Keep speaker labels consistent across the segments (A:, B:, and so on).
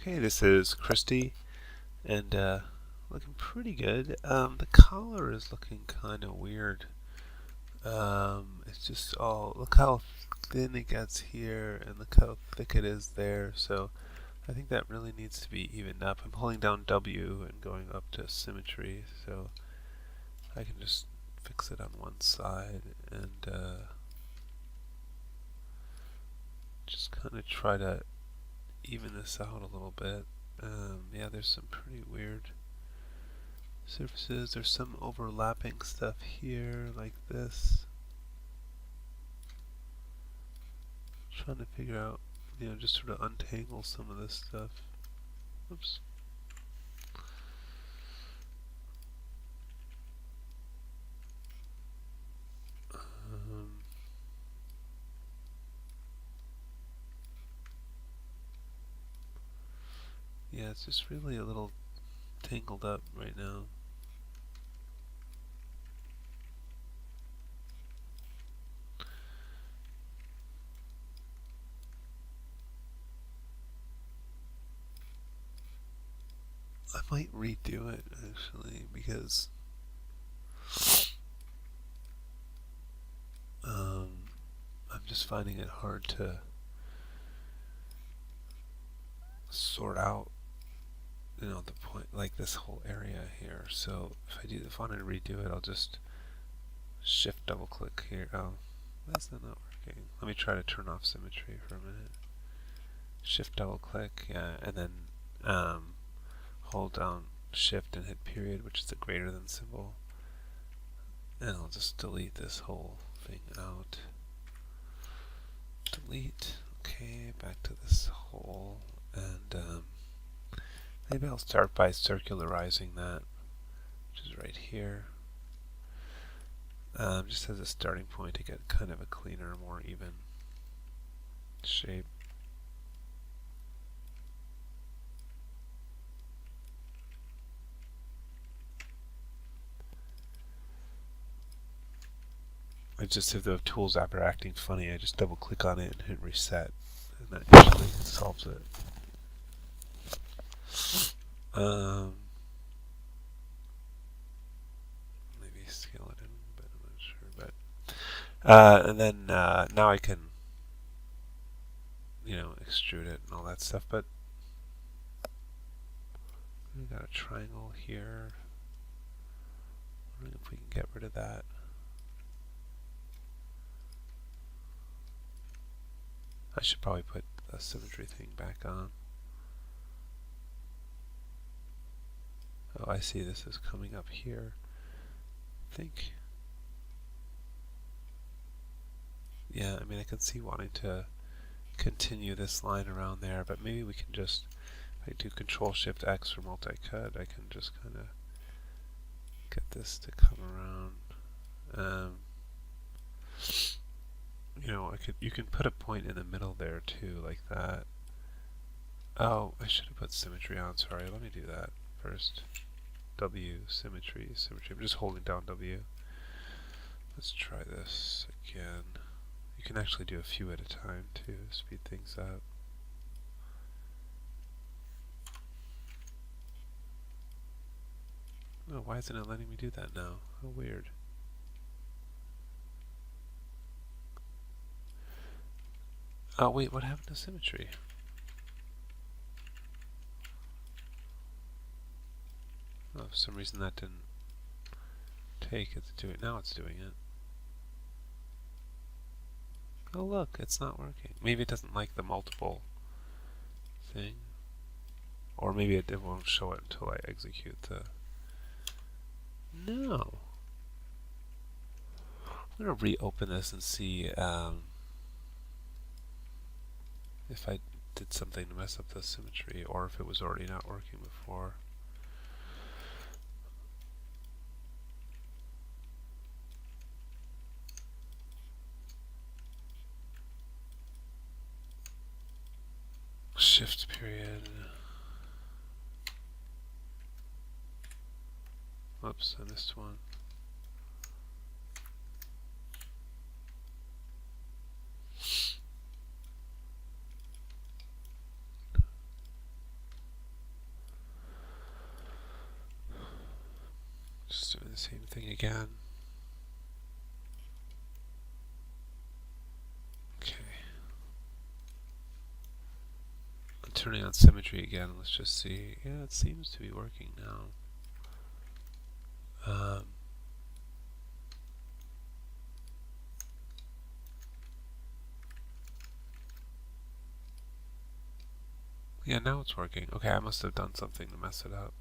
A: Okay, this is Christy, and looking pretty good. The collar is looking kind of weird. It's just all, look how thin it gets here, and look how thick it is there. So I think that really needs to be evened up. I'm holding down W and going up to symmetry, so I can just fix it on one side and just kind of try to even this out a little bit. Yeah, there's some pretty weird surfaces. There's some overlapping stuff here, like this. Trying to figure out, just sort of untangle some of this stuff. Oops. Yeah, it's just really a little tangled up right now. I might redo it actually because I'm just finding it hard to sort out, the point, like this whole area here. So if I want to redo it, I'll just shift double click here. Oh, that's not working. Let me try to turn off symmetry for a minute. Shift double click, yeah, and then hold down shift and hit period, which is the greater than symbol. And I'll just delete this whole thing out. Delete. Okay, back to this hole, and maybe I'll start by circularizing that, which is right here. Just as a starting point to get kind of a cleaner, more even shape. I just, if the tools app are acting funny, I just double click on it and hit reset, and that usually solves it. Maybe scale it in, but I'm not sure. But and then now I can, extrude it and all that stuff. But we got a triangle here. I wonder if we can get rid of that. I should probably put the symmetry thing back on. Oh, I see this is coming up here. I think. Yeah, I mean, I can see wanting to continue this line around there, but maybe we can just, if I do Control Shift X for multi-cut, I can just kind of get this to come around. You can put a point in the middle there too, like that. Oh, I should have put symmetry on. Sorry, let me do that first. W, symmetry. I'm just holding down W. Let's try this again. You can actually do a few at a time to speed things up. Oh, why isn't it letting me do that now? How weird. Oh wait, what happened to symmetry? Oh, for some reason that didn't take it to do it. Now it's doing it. Oh look, it's not working. Maybe it doesn't like the multiple thing. Or maybe it won't show it until I execute the... No! I'm going to reopen this and see if I did something to mess up the symmetry, or if it was already not working before. Shift period. Whoops, I missed one. Same thing again. Okay. I'm turning on symmetry again. Let's just see. Yeah, it seems to be working now. Yeah, now it's working. Okay, I must have done something to mess it up.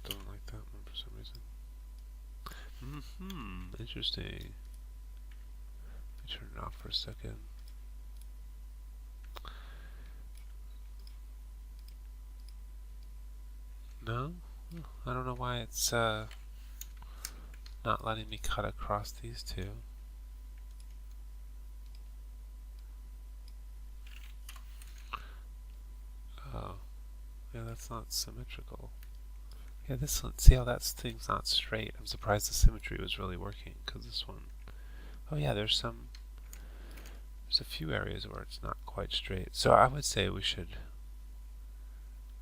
A: Don't like that one for some reason. Interesting. Let me turn it off for a second. No? I don't know why it's not letting me cut across these two. Oh. Yeah, that's not symmetrical. Yeah, this one, see how that thing's not straight? I'm surprised the symmetry was really working, because this one... Oh yeah, there's a few areas where it's not quite straight. So I would say we should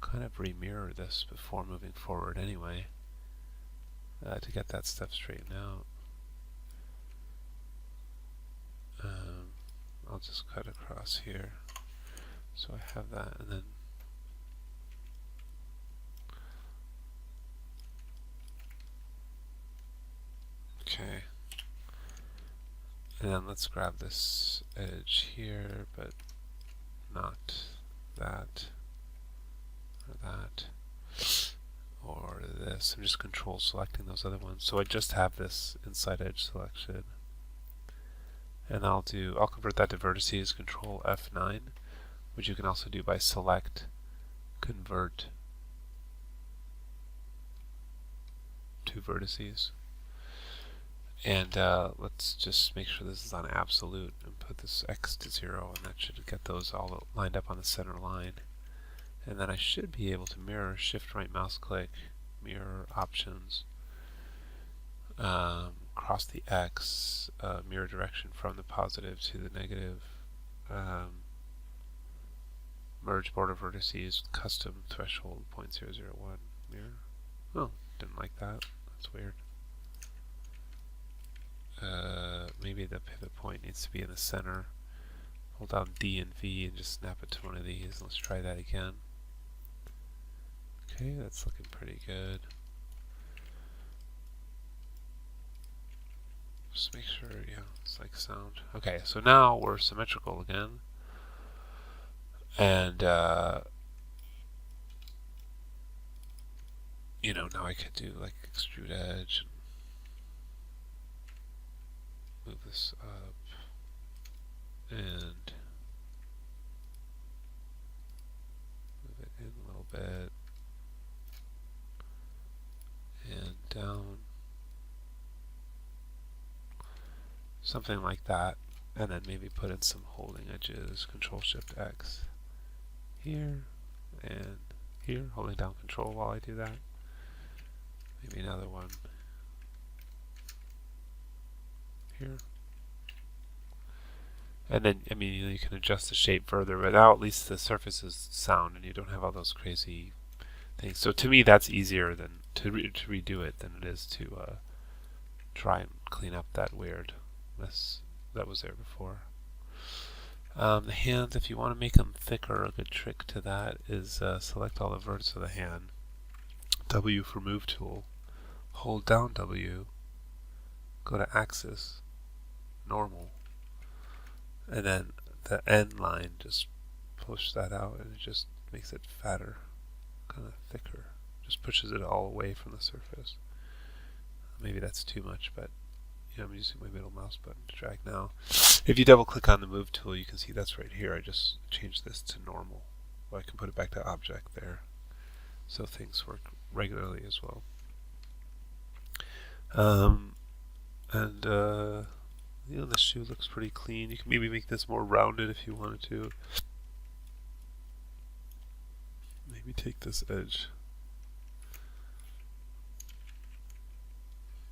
A: kind of re-mirror this before moving forward anyway, to get that stuff straightened out. I'll just cut across here. So I have that, and then okay. And then let's grab this edge here, but not that, or that, or this. I'm just control selecting those other ones. So I just have this inside edge selection. And I'll convert that to vertices, control F9, which you can also do by select, convert to vertices. And let's just make sure this is on absolute and put this X to 0, and that should get those all lined up on the center line. And then I should be able to mirror, shift right mouse click, mirror options, cross the X, mirror direction from the positive to the negative, merge border vertices, custom threshold 0.001, mirror. Oh, didn't like that. That's weird. Maybe the pivot point needs to be in the center. Hold down D and V and just snap it to one of these. Let's try that again. Okay, that's looking pretty good. Just make sure, yeah, it's like sound. Okay, so now we're symmetrical again. And, you know, now I could do like extrude edge. Move this up. And move it in a little bit. And down. Something like that. And then maybe put in some holding edges. Control Shift X. Here. And here. Holding down Control while I do that. Maybe another one. Here. And then, I mean, you can adjust the shape further, but now at least the surface is sound and you don't have all those crazy things. So to me, that's easier than to redo it than it is to try and clean up that weird mess that was there before. The hands, if you want to make them thicker, a good trick to that is select all the verts of the hand. W for Move Tool. Hold down W. Go to Axis. Normal. And then the end line, just push that out and it just makes it fatter, kind of thicker. Just pushes it all away from the surface. Maybe that's too much, but you know, I'm using my middle mouse button to drag now. If you double click on the move tool, you can see that's right here. I just changed this to normal. Well, I can put it back to object there. So things work regularly as well. You know, the shoe looks pretty clean. You can maybe make this more rounded if you wanted to. Maybe take this edge.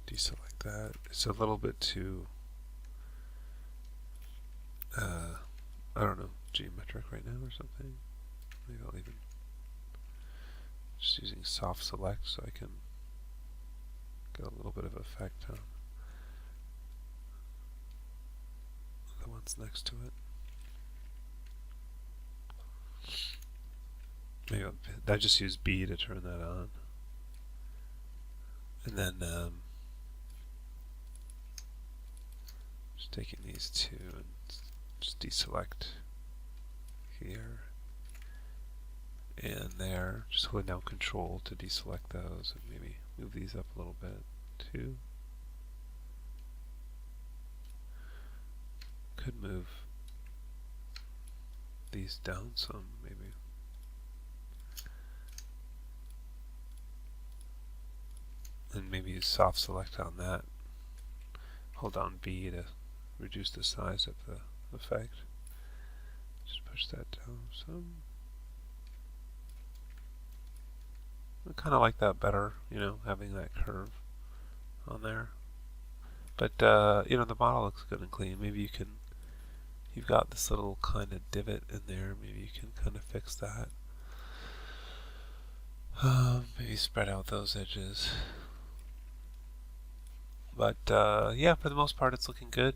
A: Deselect that. It's a little bit too, I don't know, geometric right now or something. Maybe I'll even Just using soft select so I can get a little bit of effect on the ones next to it. Maybe I just use B to turn that on. And then just taking these two and just deselect here and there. Just holding down Control to deselect those and maybe move these up a little bit too. Could move these down some maybe. And maybe use soft select on that. Hold down B to reduce the size of the effect. Just push that down some. I kind of like that better, you know, having that curve on there. But you know, the model looks good and clean. Maybe you can, you've got this little kind of divot in there. Maybe you can kind of fix that. Maybe spread out those edges. But yeah, for the most part, it's looking good.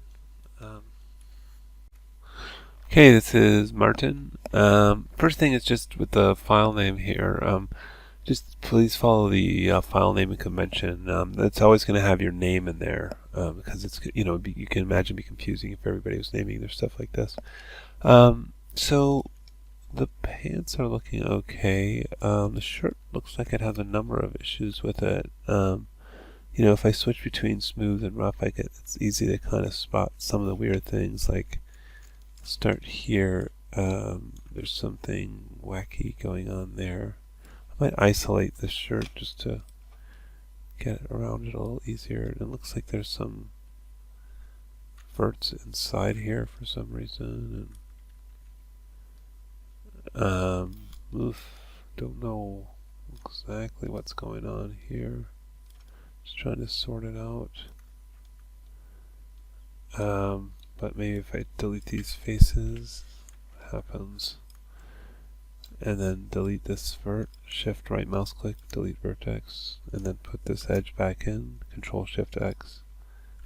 A: Okay, this is Martin. First thing is just with the file name here. Just please follow the file naming convention. It's always going to have your name in there because it's, you know, you can imagine it'd be confusing if everybody was naming their stuff like this. So the pants are looking okay. The shirt looks like it has a number of issues with it. You know, if I switch between smooth and rough, it's easy to kind of spot some of the weird things. Like, start here. There's something wacky going on there. I might isolate this shirt just to get around it a little easier. It looks like there's some verts inside here for some reason. And, don't know exactly what's going on here. Just trying to sort it out. But maybe if I delete these faces, what happens? And then delete this vert, shift right mouse click, delete vertex, and then put this edge back in, control shift X.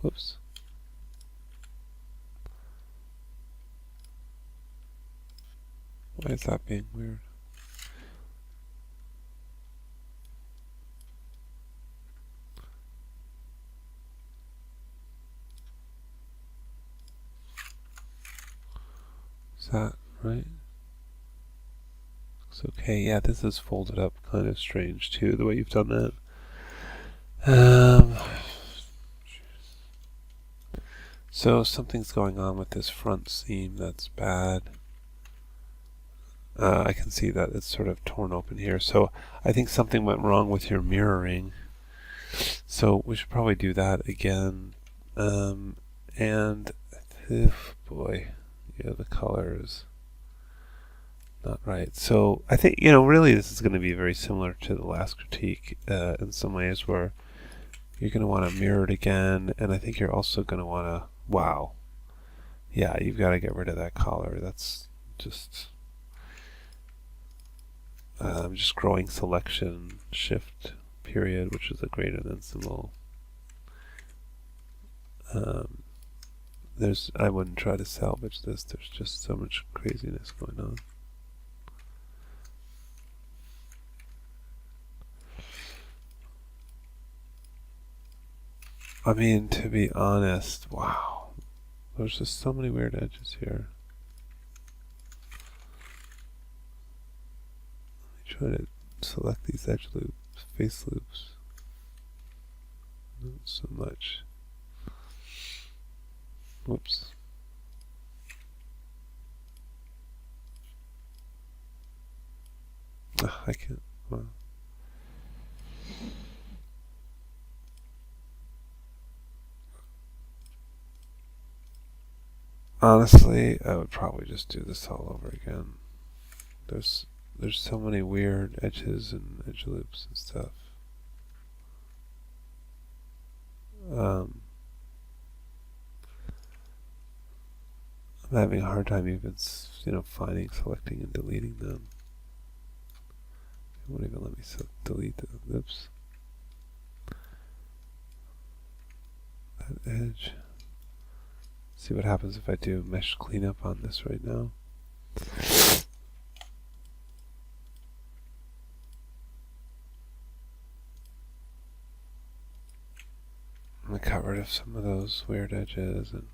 A: Whoops. Why is that being weird? Is that right? Looks okay. Yeah, this is folded up kind of strange too, the way you've done that. So something's going on with this front seam that's bad. I can see that it's sort of torn open here. So I think something went wrong with your mirroring. So we should probably do that again. And boy, yeah, the color is not right. So I think, you know, really this is going to be very similar to the last critique in some ways, where you're going to want to mirror it again, and I think you're also going to want to, wow, yeah, you've got to get rid of that collar. That's just growing selection, shift period, which is a greater than symbol. I wouldn't try to salvage this. There's just so much craziness going on. I mean, to be honest, wow, there's just so many weird edges here. Let me try to select these edge loops, face loops. Not so much. Whoops. I can't. Well. Honestly, I would probably just do this all over again. There's so many weird edges and edge loops and stuff. I'm having a hard time even, you know, finding, selecting, and deleting them. won't even let me delete the, oops. That edge. See what happens if I do mesh cleanup on this right now. I'm going to cut rid of some of those weird edges and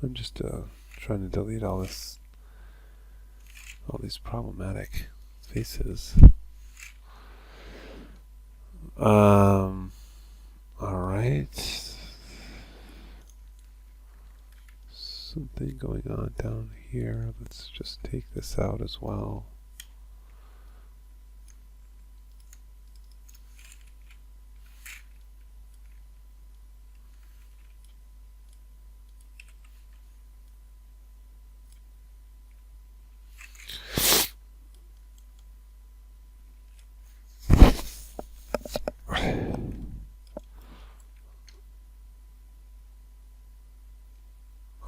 A: I'm just trying to delete all these problematic faces. All right. Something going on down here. Let's just take this out as well.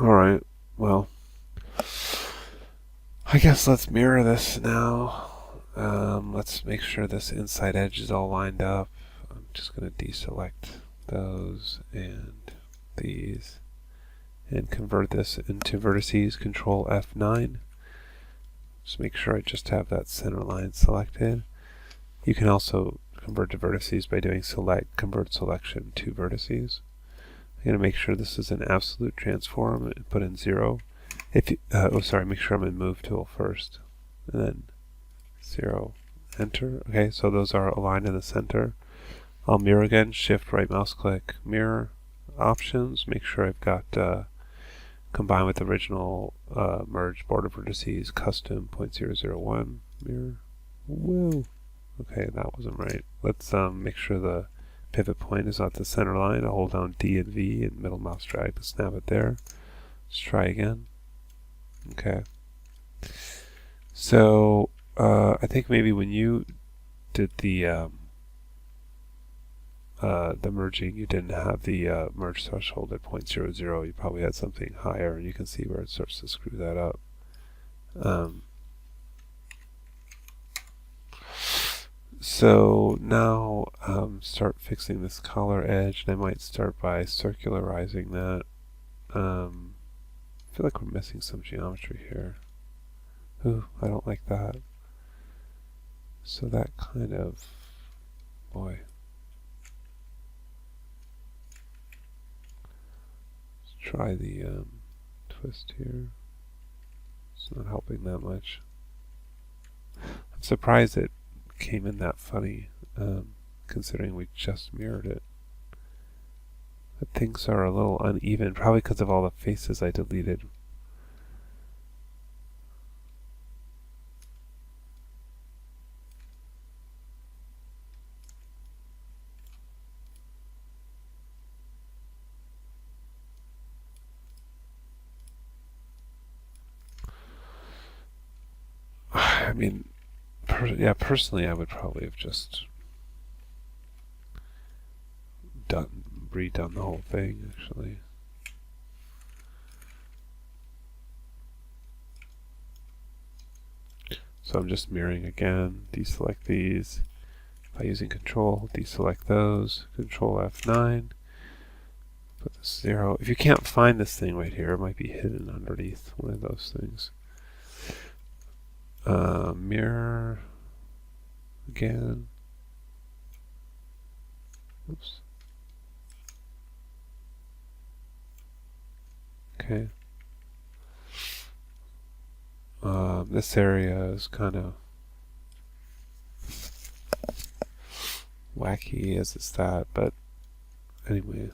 A: Alright, well, I guess let's mirror this now. Let's make sure this inside edge is all lined up. I'm just going to deselect those and these and convert this into vertices, Control F9. Just make sure I just have that center line selected. You can also convert to vertices by doing convert selection to vertices. I'm going to make sure this is an absolute transform and put in 0. If you, make sure I'm in Move Tool first. And then 0, Enter. Okay, so those are aligned in the center. I'll mirror again, Shift right mouse click, Mirror, Options. Make sure I've got Combine with original Merge Border Vertices, Custom 0.001, Mirror. Whoa! Okay, that wasn't right. Let's make sure the pivot point is at the center line. I'll hold down D and V and middle mouse drag to snap it there. Let's try again. Okay. So I think maybe when you did the merging, you didn't have the merge threshold at 0.00. You probably had something higher, and you can see where it starts to screw that up. So now start fixing this collar edge, and I might start by circularizing that. I feel like we're missing some geometry here. Ooh, I don't like that. So that kind of, boy. Let's try the twist here. It's not helping that much. I'm surprised it came in that funny, considering we just mirrored it. But things are a little uneven, probably because of all the faces I deleted. I mean, personally, I would probably have just redone the whole thing, actually. So I'm just mirroring again, deselect these. By using Control, deselect those, Control F9, put this 0. If you can't find this thing right here, it might be hidden underneath one of those things. Mirror again. Oops. Okay. This area is kind of wacky as it's that, but anyway.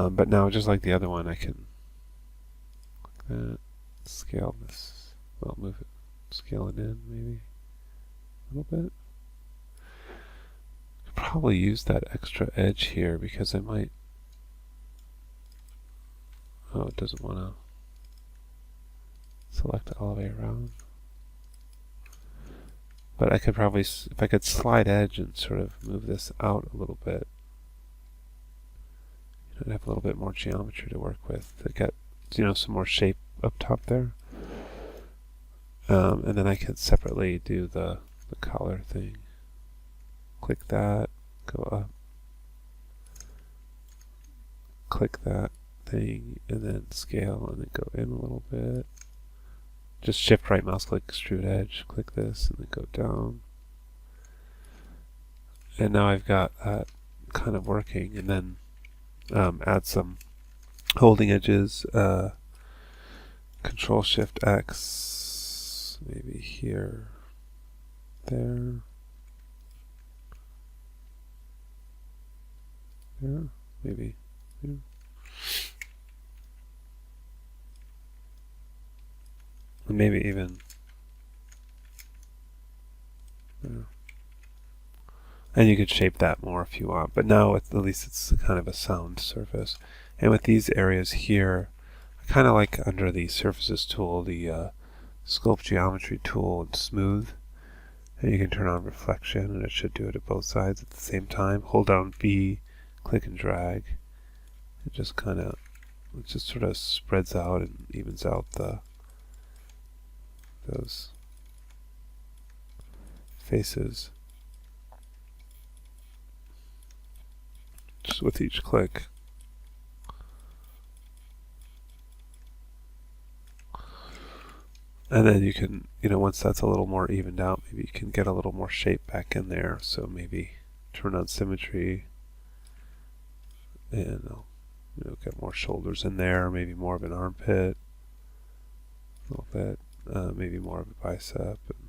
A: But now, just like the other one, I can scale this. Well, move it, scale it in maybe a little bit. Could probably use that extra edge here because I might. Oh, it doesn't want to select all the way around. But I could probably, if I could slide edge and sort of move this out a little bit, I'd have a little bit more geometry to work with to get, some more shape up top there. And then I could separately do the collar thing. Click that, go up. Click that thing, and then scale, and then go in a little bit. Just shift right mouse click, extrude edge, click this, and then go down. And now I've got that kind of working, and then add some holding edges, Control Shift X, maybe here, there, maybe here. And maybe even there. And you could shape that more if you want, but now at least it's kind of a sound surface. And with these areas here, I kind of like under the Surfaces tool, the Sculpt Geometry tool and Smooth. And you can turn on Reflection, and it should do it at both sides at the same time. Hold down V, click and drag. It just kind of, it just sort of spreads out and evens out those faces just with each click. And then you can, once that's a little more evened out, maybe you can get a little more shape back in there. So maybe turn on symmetry, and get more shoulders in there, maybe more of an armpit, a little bit, maybe more of a bicep, and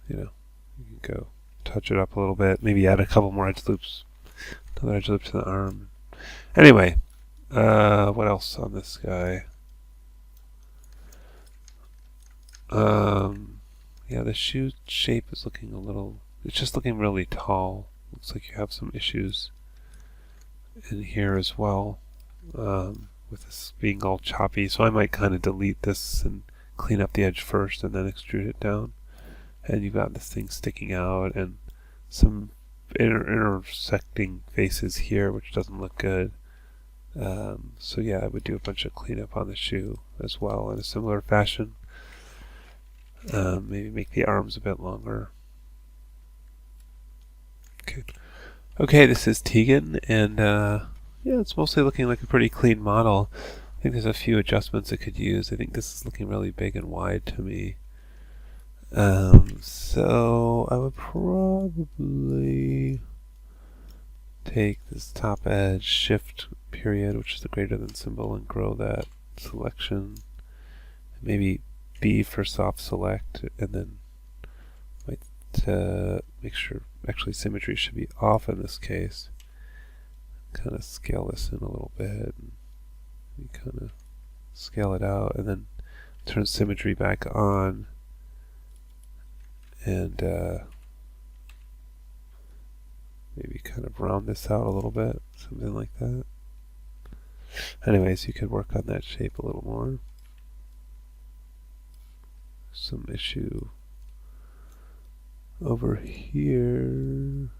A: you can go touch it up a little bit, maybe add a couple more edge loops, another edge loop to the arm. Anyway, what else on this guy? Yeah, the shoe shape is looking it's just looking really tall. Looks like you have some issues in here as well, with this being all choppy. So I might kind of delete this and clean up the edge first and then extrude it down. And you've got this thing sticking out and some intersecting faces here, which doesn't look good. So yeah, I would do a bunch of cleanup on the shoe as well in a similar fashion. Maybe make the arms a bit longer. Okay, this is Tegan, and yeah, it's mostly looking like a pretty clean model. I think there's a few adjustments it could use. I think this is looking really big and wide to me. So I would probably take this top edge, shift period, which is the greater than symbol, and grow that selection. Maybe B for soft select, and then might make sure actually symmetry should be off in this case. Kind of scale this in a little bit, and kind of scale it out, and then turn symmetry back on, and maybe kind of round this out a little bit, something like that. Anyways, you could work on that shape a little more. Some issue over here.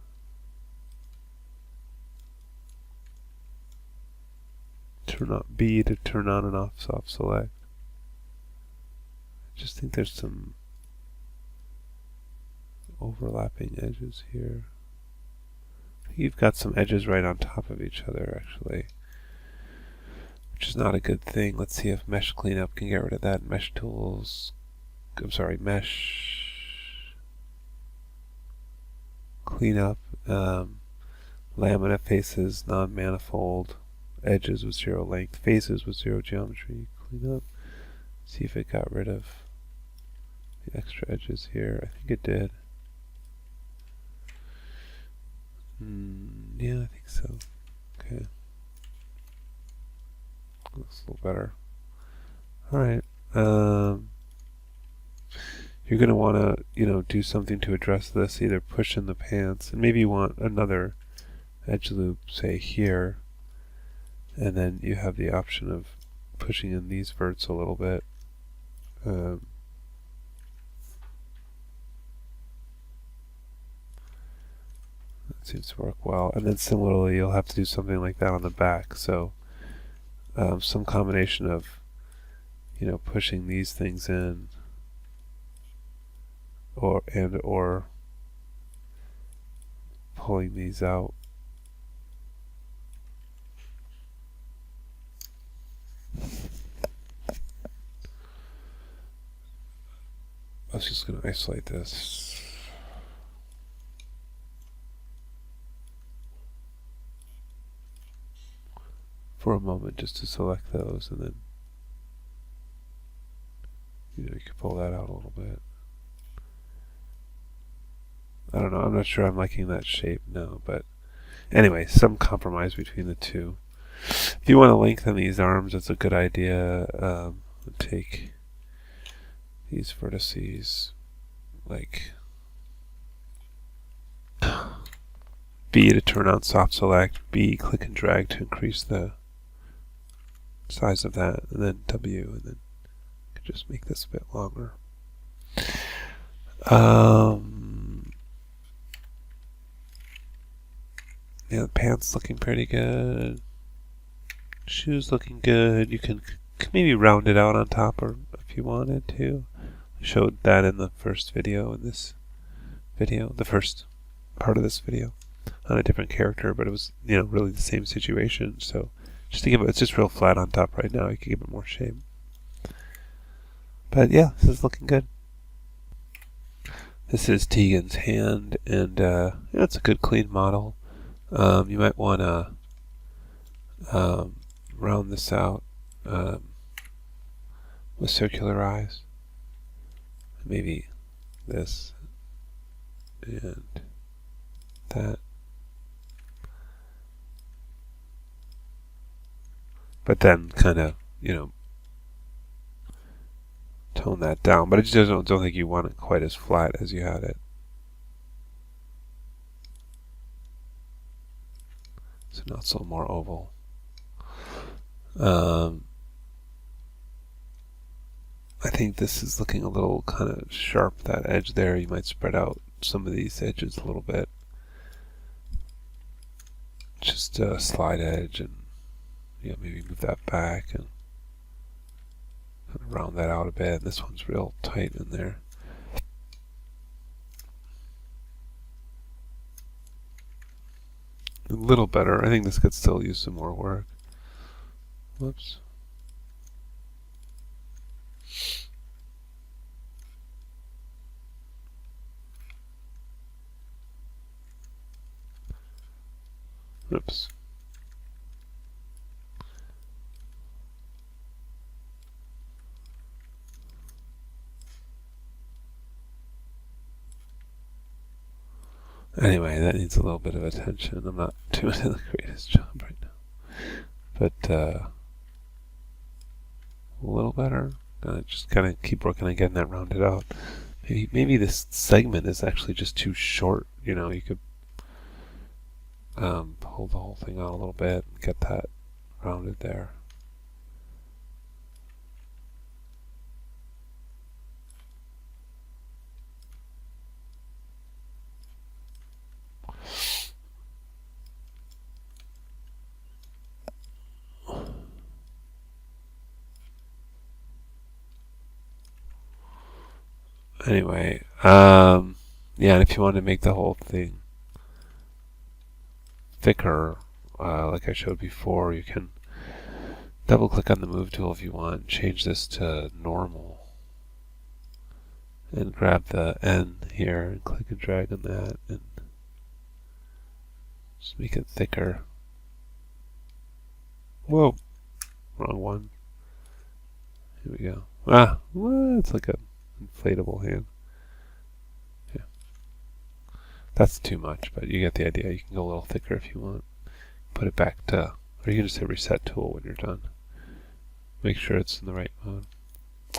A: Turn on B to turn on and off soft select. I just think there's some overlapping edges here. I think you've got some edges right on top of each other actually, which is not a good thing. Let's see if mesh cleanup can get rid of that. Mesh tools. Mesh cleanup, lamina faces, non-manifold, edges with 0 length, faces with 0 geometry, cleanup. See if it got rid of the extra edges here. I think it did. Yeah, I think so. Okay. Looks a little better. Alright. You're going to want to, do something to address this, either push in the pants, and maybe you want another edge loop, say here, and then you have the option of pushing in these verts a little bit. That seems to work well. And then similarly, you'll have to do something like that on the back. So some combination of, pushing these things in, or pulling these out. I was just going to isolate this. For a moment, just to select those, and then you can pull that out a little bit. I don't know, I'm not sure I'm liking that shape now, but anyway, some compromise between the two. If you want to lengthen these arms, it's a good idea. Take these vertices, like B to turn on soft select, B click and drag to increase the size of that, and then W, and then I could just make this a bit longer. Yeah, the pants looking pretty good. Shoes looking good. You can maybe round it out on top, or if you wanted to. I showed that in the first video, in this video, the first part of this video, on a different character, but it was, really the same situation. So just to give it, it's just real flat on top right now. You can give it more shape. But yeah, this is looking good. This is Tegan's hand, and it's a good clean model. You might want to round this out with circular eyes. Maybe this and that. But then kind of, tone that down. But I just don't think you want it quite as flat as you had it. So now it's a little more oval. I think this is looking a little kind of sharp, that edge there. You might spread out some of these edges a little bit. Just a slide edge, and maybe move that back and kind of round that out a bit. This one's real tight in there. A little better. I think this could still use some more work. Whoops. Oops. Anyway, that needs a little bit of attention. I'm not doing the greatest job right now. But a little better. Just kind of keep working on getting that rounded out. Maybe this segment is actually just too short. You could pull the whole thing out a little bit and get that rounded there. Anyway, yeah, and if you want to make the whole thing thicker, like I showed before, you can double click on the move tool if you want and change this to normal, and grab the N here and click and drag on that and just make it thicker. Whoa, wrong one. Here we go. What? It's like a inflatable hand. Yeah, that's too much, but you get the idea. You can go a little thicker if you want. Put it back to, or you can just hit reset tool when you're done. Make sure it's in the right mode.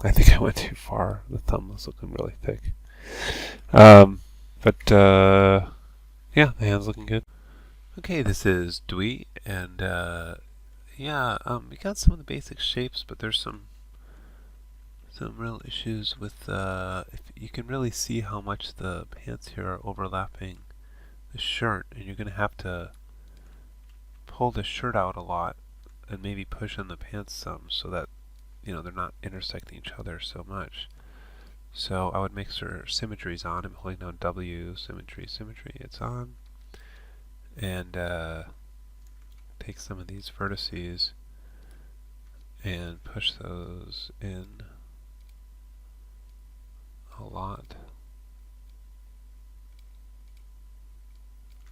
A: I think I went too far. The thumb was looking really thick. Yeah, the hand's looking good. Okay, this is Dewey, and yeah, we got some of the basic shapes, but there's some real issues with if you can really see how much the pants here are overlapping the shirt, and you're going to have to pull the shirt out a lot and maybe push in the pants some so that, you know, they're not intersecting each other so much. So I would make sure symmetry's on. I'm holding down W, symmetry, it's on. And take some of these vertices and push those in a lot.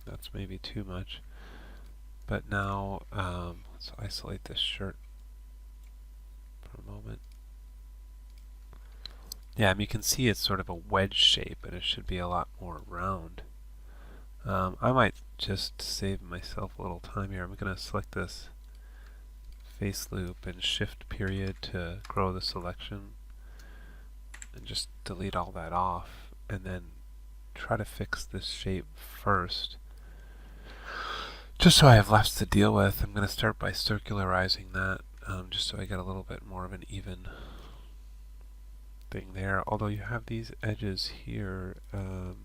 A: That's maybe too much. But now, let's isolate this shirt for a moment. Yeah, you can see it's sort of a wedge shape, and it should be a lot more round. I might just save myself a little time here. I'm going to select this face loop and shift period to grow the selection, and just delete all that off, and then try to fix this shape first. Just so I have less to deal with, I'm going to start by circularizing that, just so I get a little bit more of an even thing there. Although you have these edges here that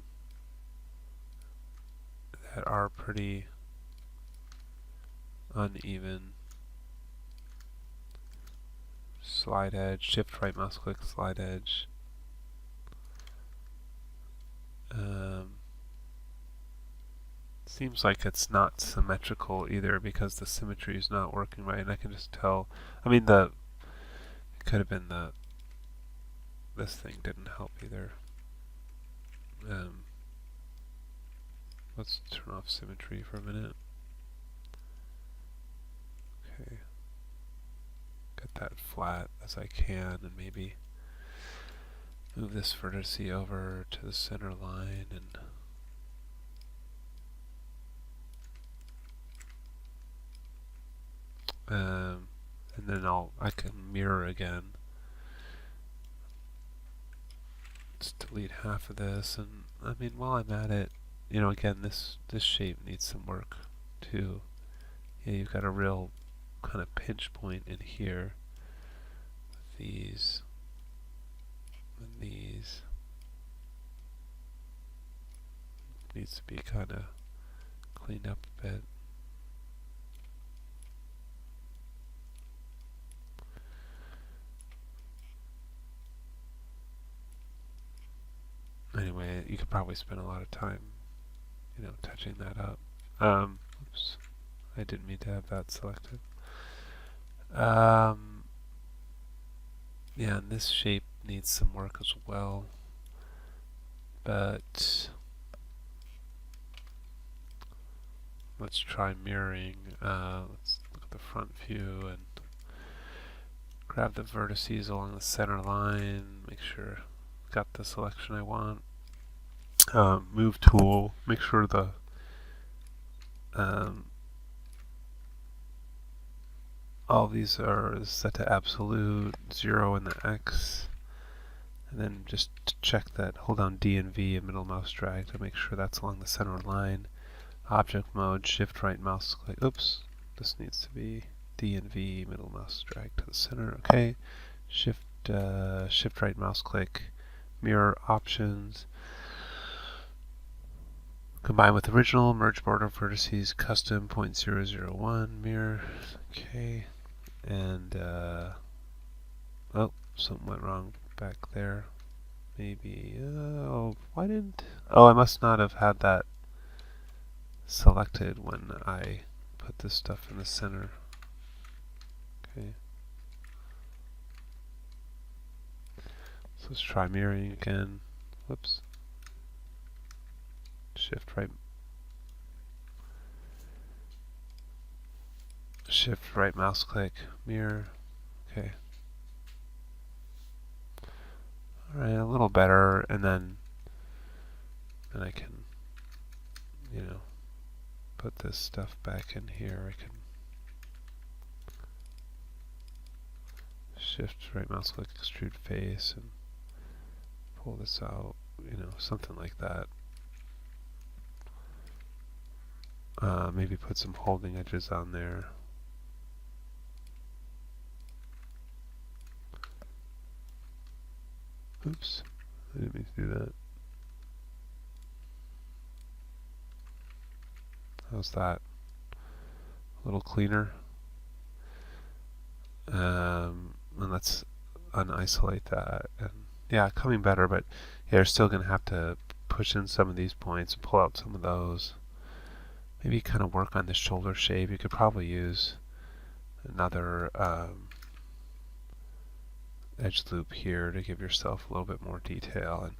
A: are pretty uneven. Slide edge, shift right mouse click, slide edge. Seems like it's not symmetrical either because the symmetry is not working right, and I can just tell. I mean, it could have been this thing didn't help either. Let's turn off symmetry for a minute. Okay, get that flat as I can, and maybe move this vertice over to the center line, and then I can mirror again. Let's delete half of this, and I mean, while I'm at it, you know, again, this shape needs some work too. Yeah, you've got a real kind of pinch point in here. These and these needs to be kind of cleaned up a bit. Anyway, you could probably spend a lot of time, you know, touching that up. Oops, I didn't mean to have that selected. Yeah, and this shape needs some work as well, but let's try mirroring. Let's look at the front view and grab the vertices along the center line, make sure I've got the selection I want. Move tool, make sure the all these are set to absolute, 0 in the X, and then just check that, hold down D and V and middle mouse drag to make sure that's along the center line. Object mode, shift right mouse click, oops, this needs to be D and V, middle mouse drag to the center, okay. Shift right mouse click, mirror options. Combine with original, merge border vertices, custom 0.001, mirror, okay. And, oh, something went wrong back there. Maybe, oh, why didn't, oh, I must not have had that selected when I put this stuff in the center. Okay. So let's try mirroring again. Whoops. Shift right mouse click, mirror. Okay. Alright, a little better, and then I can, you know, put this stuff back in here. I can shift right mouse click, extrude face, and pull this out, you know, something like that. Maybe put some holding edges on there. Oops, I didn't mean to do that. How's that? A little cleaner. And let's unisolate that. And yeah, coming better, but yeah, you're still going to have to push in some of these points and pull out some of those. Maybe kind of work on the shoulder shape. You could probably use another edge loop here to give yourself a little bit more detail and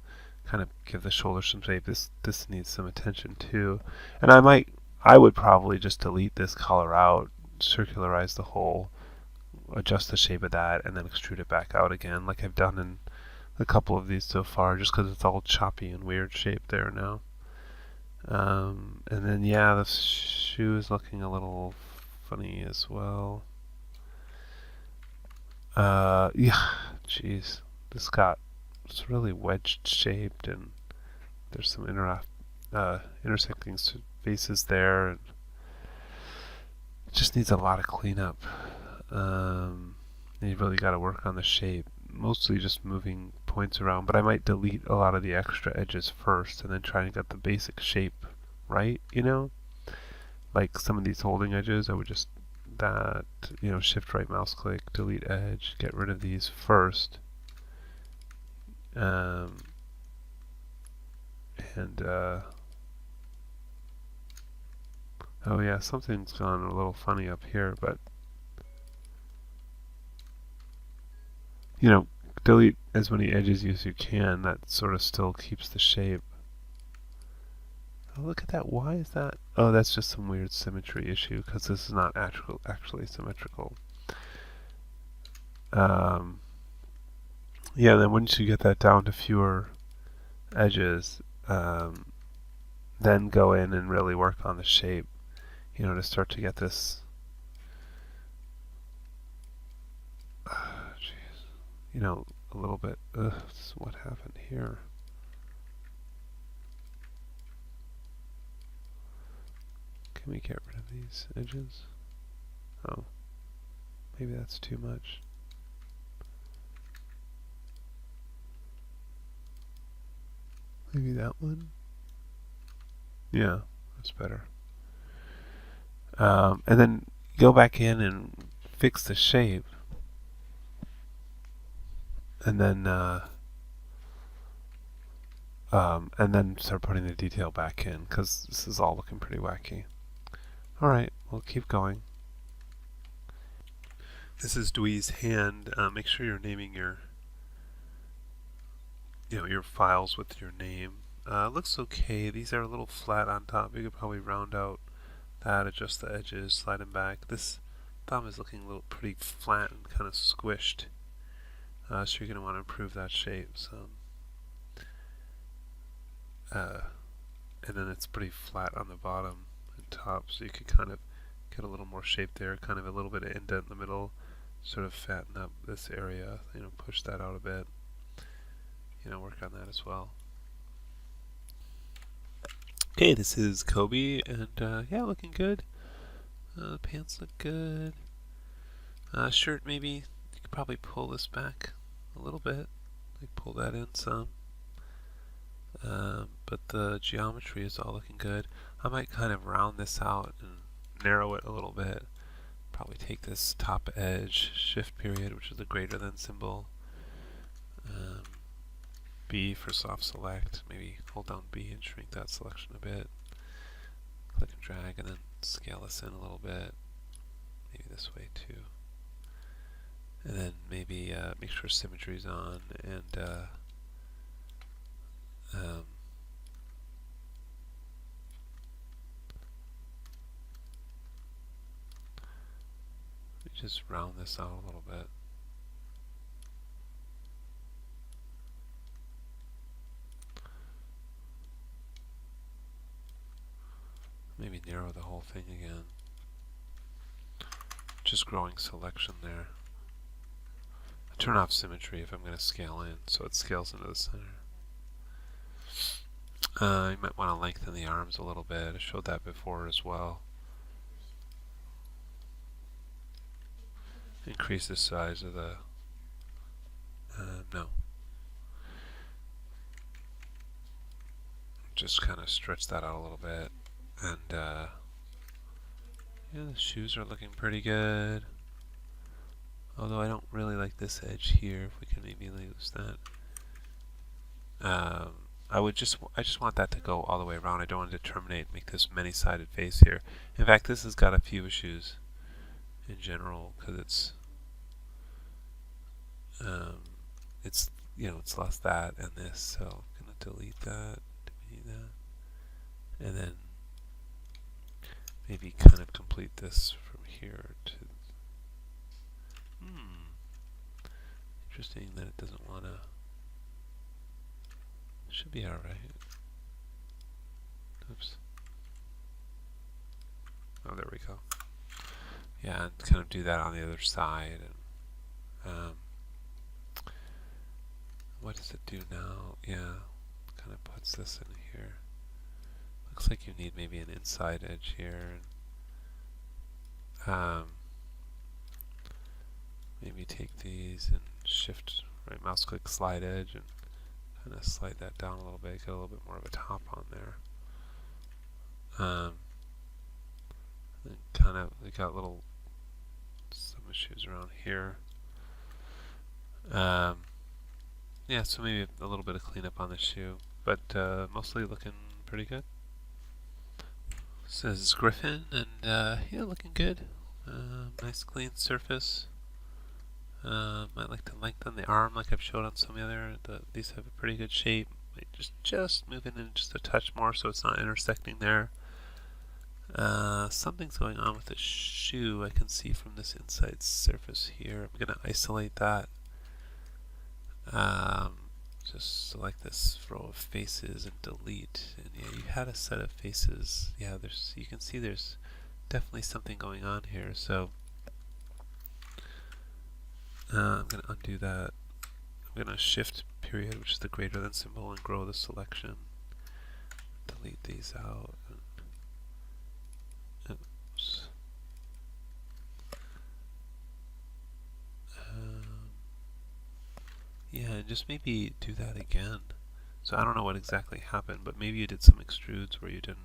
A: kind of give the shoulder some shape. This needs some attention too. And I would probably just delete this color out, circularize the hole, adjust the shape of that, and then extrude it back out again, like I've done in a couple of these so far, just because it's all choppy and weird shape there now. And then yeah, the shoe is looking a little funny as well. Yeah, jeez, it's really wedged shaped, and there's some intersecting faces there. And it just needs a lot of cleanup. You really got to work on the shape, mostly just moving points around, but I might delete a lot of the extra edges first and then try and get the basic shape right, like some of these holding edges, I would just shift right mouse click, delete edge, get rid of these first. Oh yeah, something's gone a little funny up here, but delete as many edges as you can. That sort of still keeps the shape. Oh, look at that. Why is that? Oh, that's just some weird symmetry issue because this is not actually symmetrical. Yeah, then once you get that down to fewer edges, then go in and really work on the shape, to start to get this, a little bit, what happened here? Can we get rid of these edges? Oh, maybe that's too much. Maybe that one? Yeah, that's better. And then go back in and fix the shape. And then start putting the detail back in, because this is all looking pretty wacky. Alright, we'll keep going. This is Dewey's hand. Make sure you're naming your files with your name. Looks okay. These are a little flat on top. You could probably round out that, adjust the edges, slide them back. This thumb is looking a little pretty flat and kind of squished. So you're going to want to improve that shape some. And then it's pretty flat on the bottom and top, so you could kind of get a little more shape there, kind of a little bit of indent in the middle, sort of fatten up this area, push that out a bit, work on that as well. Okay, this is Coby, and yeah, looking good. Pants look good. Shirt, maybe you could probably pull this back a little bit, like pull that in some. But the geometry is all looking good. I might kind of round this out and narrow it a little bit. Probably take this top edge, shift period, which is the greater than symbol. B for soft select. Maybe hold down B and shrink that selection a bit. Click and drag, and then scale this in a little bit. Maybe this way too. And then maybe make sure symmetry's on, and just round this out a little bit. Maybe narrow the whole thing again. Just growing selection there. Turn off symmetry if I'm going to scale in, so it scales into the center. You might want to lengthen the arms a little bit. I showed that before as well. Increase the size of the... no. Just kind of stretch that out a little bit, and Yeah, the shoes are looking pretty good. Although I don't really like this edge here. If we can maybe lose that. I just want that to go all the way around. I don't want it to terminate and make this many-sided face here. In fact, this has got a few issues in general because it's it's lost that and this. So I'm gonna delete that, and then maybe kind of complete this from here to. Interesting that it doesn't want to. It should be alright. Oops. Oh, there we go. Yeah, and kind of do that on the other side. And what does it do now? Yeah, kind of puts this in here. Looks like you need maybe an inside edge here. And, maybe take these and shift right mouse click slide edge and kind of slide that down a little bit, get a little bit more of a top on there. And kind of we got some issues around here. Yeah, so maybe a little bit of cleanup on the shoe, but mostly looking pretty good. This is Griffin, and yeah, looking good. Nice clean surface. Might like to lengthen the arm like I've showed on some of the other. These have a pretty good shape. Might just move it in just a touch more so it's not intersecting there. Something's going on with the shoe I can see from this inside surface here. I'm going to isolate that. Just select this row of faces and delete. And yeah, you had a set of faces. Yeah, you can see there's definitely something going on here. So I'm going to undo that. I'm going to shift period, which is the greater than symbol, and grow the selection. Delete these out. Oops. Yeah, and just maybe do that again. So I don't know what exactly happened, but maybe you did some extrudes where you didn't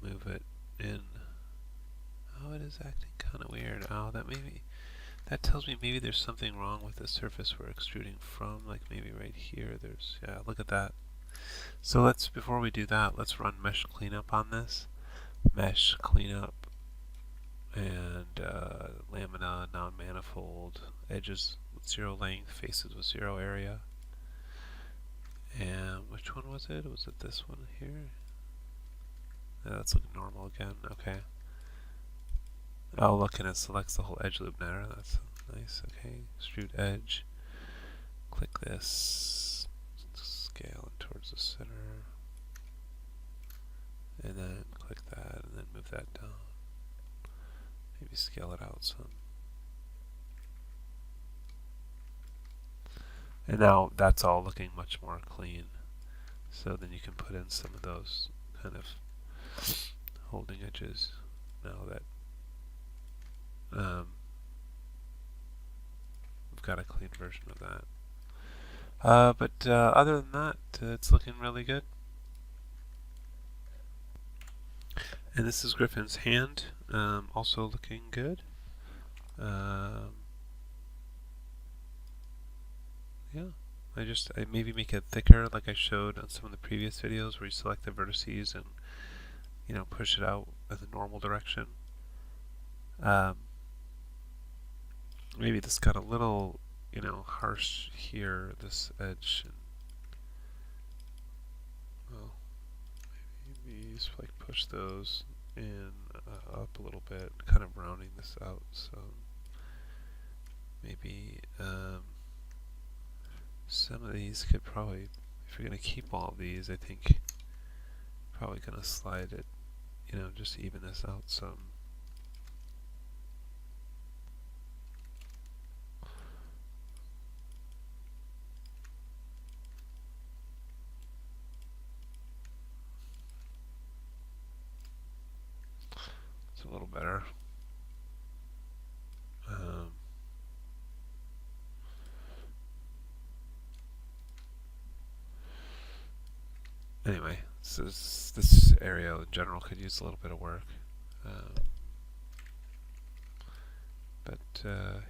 A: move it in. Oh, it is acting kind of weird. Oh, that tells me maybe there's something wrong with the surface we're extruding from. Like maybe right here, yeah, look at that. So before we do that, let's run mesh cleanup on this. Mesh cleanup and lamina, non-manifold, edges with 0 length, faces with 0 area. And which one was it? Was it this one here? Yeah, that's looking normal again. Okay. Oh, look, and it selects the whole edge loop now. That's nice. Okay, extrude edge. Click this. Scale it towards the center. And then click that, and then move that down. Maybe scale it out some. And now that's all looking much more clean. So then you can put in some of those kind of holding edges now that we've got a clean version of that. But other than that, it's looking really good. And this is Griffin's hand, also looking good. Yeah, I maybe make it thicker like I showed on some of the previous videos where you select the vertices and push it out in the normal direction. Maybe this got a little harsh here, this edge. Well, maybe just like push those in up a little bit, kind of rounding this out. So maybe some of these could probably, if you're going to keep all of these, I think probably going to slide it, just even this out some. It's a little better. Anyway, this area in general could use a little bit of work.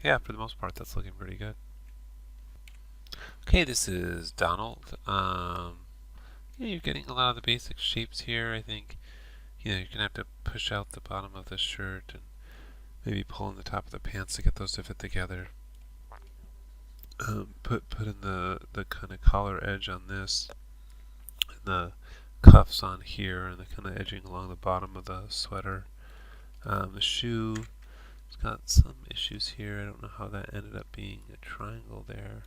A: Yeah, for the most part, that's looking pretty good. Okay, this is Donald. Yeah, you're getting a lot of the basic shapes here. I think you're gonna have to push out the bottom of the shirt and maybe pull in the top of the pants to get those to fit together. Put in the kind of collar edge on this, and the cuffs on here, and the kind of edging along the bottom of the sweater. The shoe, it's got some issues here. I don't know how that ended up being a triangle there.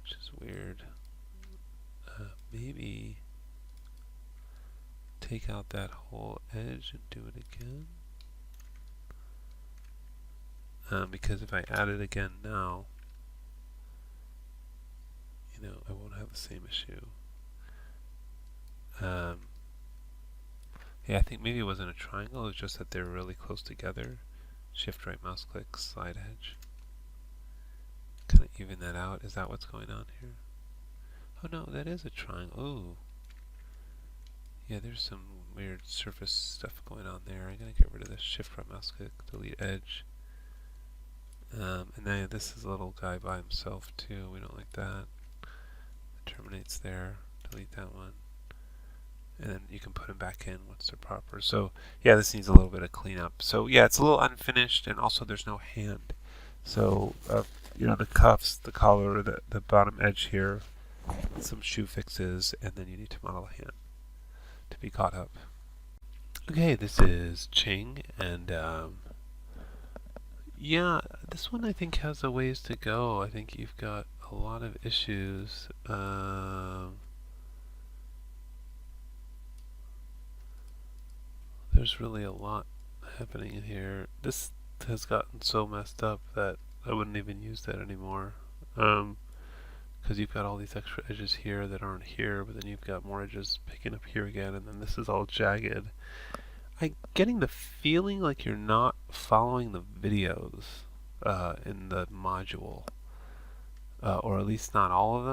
A: Which is weird. Maybe take out that whole edge and do it again. Because if I add it again now, I won't have the same issue. Yeah, I think maybe it wasn't a triangle, it was just that they're really close together. Shift right mouse click, slide edge. Kind of even that out. Is that what's going on here? Oh no, that is a triangle. Ooh. Yeah, there's some weird surface stuff going on there. I'm going to get rid of this. Shift right mouse click, delete edge. And then this is a little guy by himself too. We don't like that. It terminates there. Delete that one. And then you can put them back in once they're proper. So yeah, this needs a little bit of cleanup. So yeah, it's a little unfinished, and also there's no hand. So the cuffs, the collar, the bottom edge here, some shoe fixes, and then you need to model a hand to be caught up. Okay, this is Ching, and yeah, this one I think has a ways to go. I think you've got a lot of issues. There's really a lot happening in here. This has gotten so messed up that I wouldn't even use that anymore. Because you've got all these extra edges here that aren't here, but then you've got more edges picking up here again, and then this is all jagged. I'm getting the feeling like you're not following the videos in the module, or at least not all of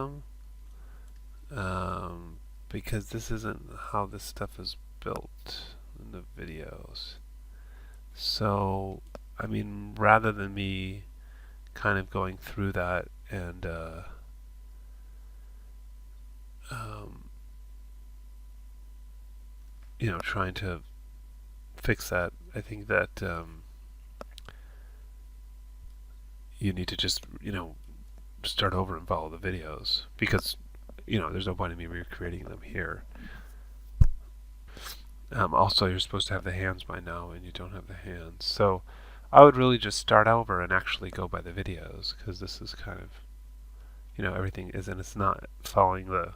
A: them, because this isn't how this stuff is built in the videos. So, I mean, rather than me kind of going through that and trying to fix that, I think that you need to just start over and follow the videos, because there's no point in me recreating them here. Also, you're supposed to have the hands by now, and you don't have the hands. So I would really just start over and actually go by the videos, because this is kind of, everything is, and it's not following the,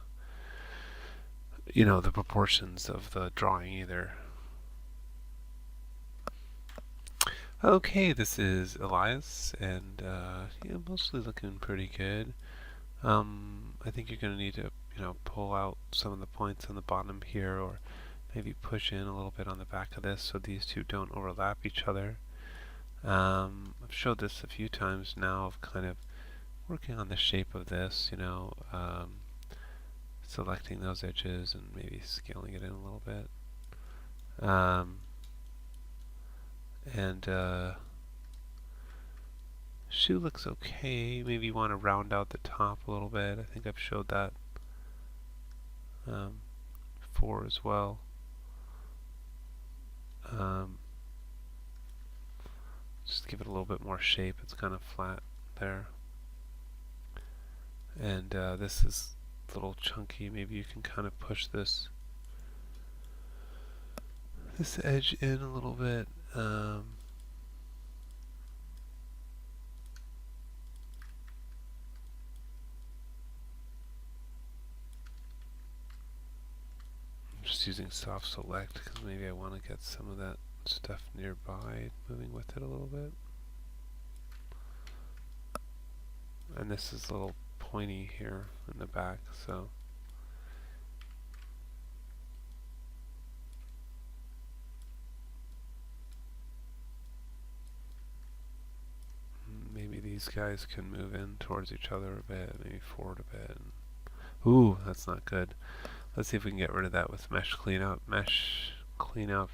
A: the proportions of the drawing either. Okay, this is Elias, and mostly looking pretty good. I think you're going to need to, pull out some of the points on the bottom here, or maybe push in a little bit on the back of this so these two don't overlap each other. I've showed this a few times now of kind of working on the shape of this, selecting those edges and maybe scaling it in a little bit. Shoe looks okay. Maybe you want to round out the top a little bit. I think I've showed that before as well. Just give it a little bit more shape. It's kind of flat there. And this is a little chunky. Maybe you can kind of push this edge in a little bit. Just using soft select because maybe I want to get some of that stuff nearby, moving with it a little bit. And this is a little pointy here in the back, so maybe these these guys can move in towards each other a bit, maybe forward a bit. Ooh, that's not good. Let's see if we can get rid of that with mesh cleanup. Mesh cleanup.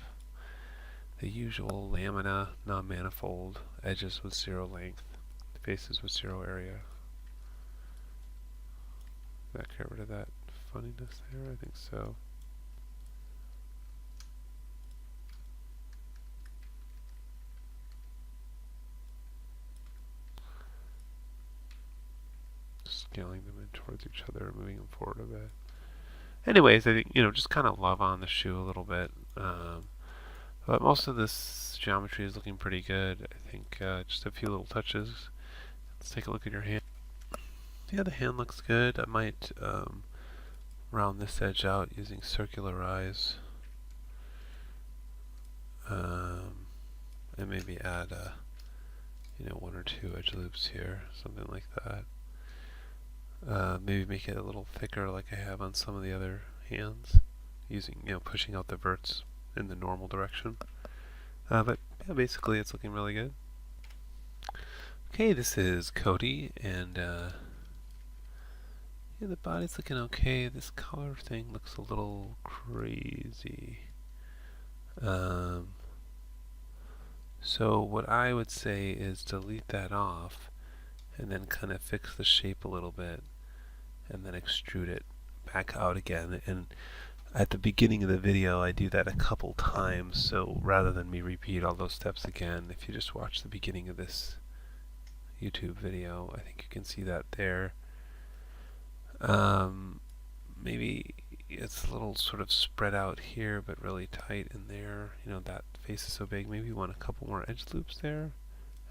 A: The usual lamina, non-manifold, edges with 0 length, faces with 0 area. Did that get rid of that funniness there? I think so. Scaling them in towards each other, moving them forward a bit. Anyways, I think, just kind of love on the shoe a little bit. But most of this geometry is looking pretty good. I think just a few little touches. Let's take a look at your hand. Yeah, the hand looks good. I might round this edge out using circular eyes. And maybe add 1 or 2 edge loops here, something like that. Maybe make it a little thicker like I have on some of the other hands, using, pushing out the verts in the normal direction. But yeah, basically it's looking really good. Okay, this is Cody, and yeah, the body's looking okay. This color thing looks a little crazy. So what I would say is delete that off and then kind of fix the shape a little bit and then extrude it back out again. And at the beginning of the video I do that a couple times, so rather than me repeat all those steps again, if you just watch the beginning of this YouTube video, I think you can see that there. Maybe it's a little sort of spread out here but really tight in there. That face is so big. Maybe you want a couple more edge loops there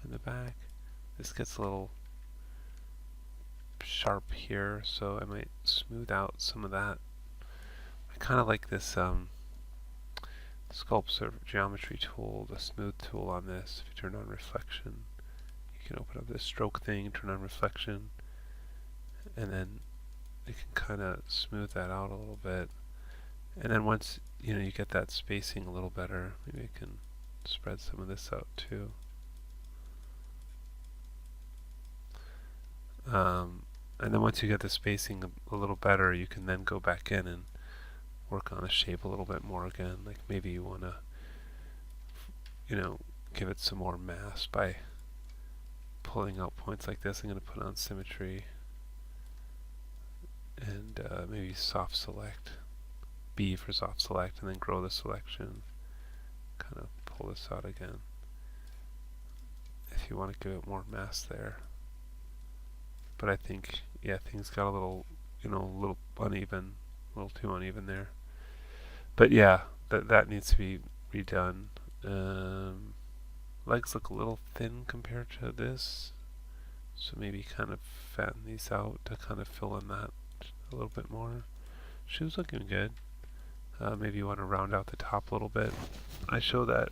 A: in the back. This gets a little sharp here, so I might smooth out some of that. I kind of like this sculpt geometry tool, the smooth tool on this. If you turn on reflection, you can open up this stroke thing, turn on reflection, and then you can kind of smooth that out a little bit. And then once you get that spacing a little better, maybe I can spread some of this out too. And then once you get the spacing a little better, you can then go back in and work on the shape a little bit more again. Like maybe you want to, give it some more mass by pulling out points like this. I'm going to put on symmetry and maybe soft select, B for soft select, and then grow the selection. Kind of pull this out again if you want to give it more mass there. But I think, yeah, things got a little, a little uneven, a little too uneven there. But yeah, that needs to be redone. Legs look a little thin compared to this, so maybe kind of fatten these out to kind of fill in that a little bit more. Shoes looking good. Maybe you want to round out the top a little bit. I show that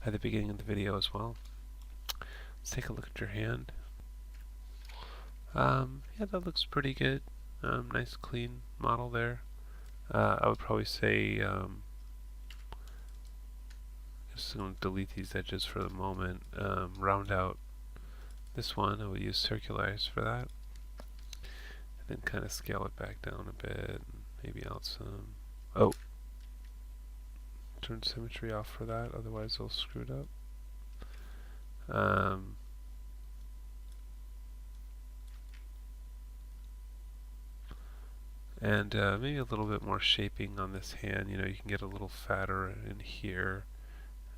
A: at the beginning of the video as well. Let's take a look at your hand. Yeah, that looks pretty good. Nice clean model there. I would probably say just going to delete these edges for the moment. Round out this one. I would use circular eyes for that. And then kind of scale it back down a bit. And maybe out some. Oh! Turn symmetry off for that, otherwise it'll screw it up. And maybe a little bit more shaping on this hand. You can get a little fatter in here,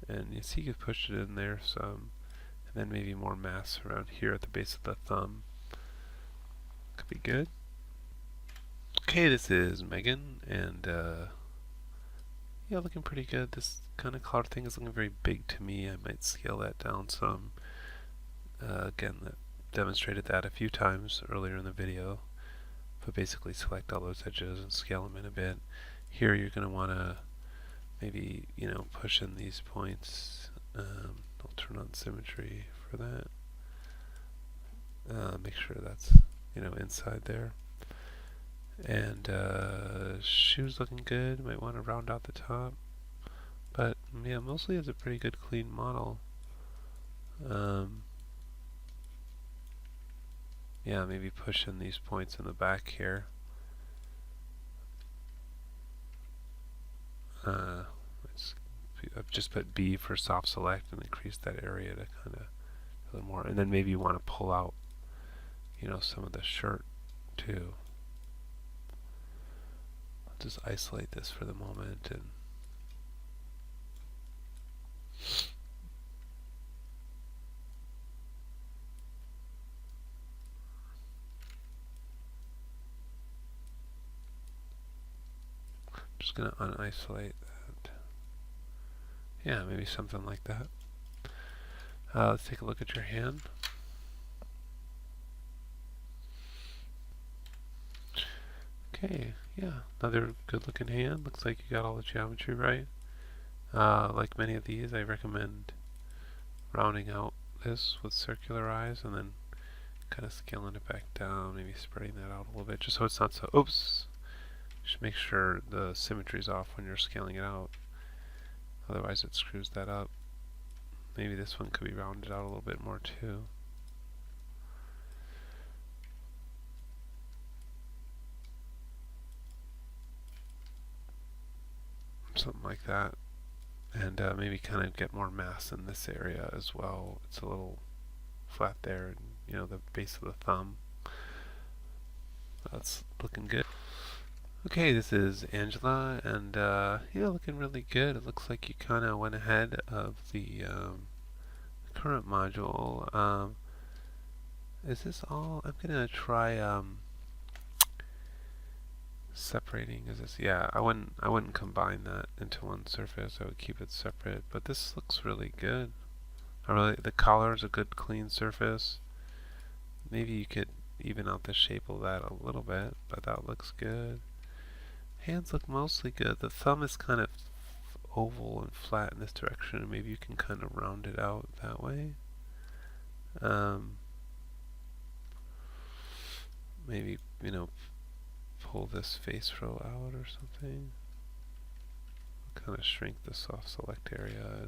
A: and you see you pushed it in there some, and then maybe more mass around here at the base of the thumb. Could be good. Okay, this is Megan, and yeah, looking pretty good. This kind of cloud thing is looking very big to me. I might scale that down some. Again, that demonstrated that a few times earlier in the video. But basically select all those edges and scale them in a bit. Here you're going to want to maybe, push in these points. I'll turn on symmetry for that. Make sure that's, inside there. And shoes looking good. Might want to round out the top. But yeah, mostly it's a pretty good clean model. Yeah, maybe push in these points in the back here. I've just put B for soft select and increase that area to kind of a little more. And then maybe you want to pull out, some of the shirt too. I'll just isolate this for the moment and just going to unisolate that. Yeah, maybe something like that. Let's take a look at your hand. Okay, yeah, another good looking hand. Looks like you got all the geometry right. Like many of these, I recommend rounding out this with circular eyes and then kind of scaling it back down, maybe spreading that out a little bit, just so it's not so, oops, just make sure the symmetry's off when you're scaling it out, otherwise it screws that up. Maybe this one could be rounded out a little bit more too. Something like that. And maybe kind of get more mass in this area as well. It's a little flat there, and the base of the thumb. That's looking good. Okay, this is Angela, and looking really good. It looks like you kind of went ahead of the current module. Is this all? I'm gonna try separating. Is this? Yeah, I wouldn't combine that into one surface. I would keep it separate. But this looks really good. The collar is a good clean surface. Maybe you could even out the shape of that a little bit, but that looks good. Hands look mostly good. The thumb is kind of oval and flat in this direction, and maybe you can kind of round it out that way. Maybe, pull this face row out or something. Kind of shrink the soft select area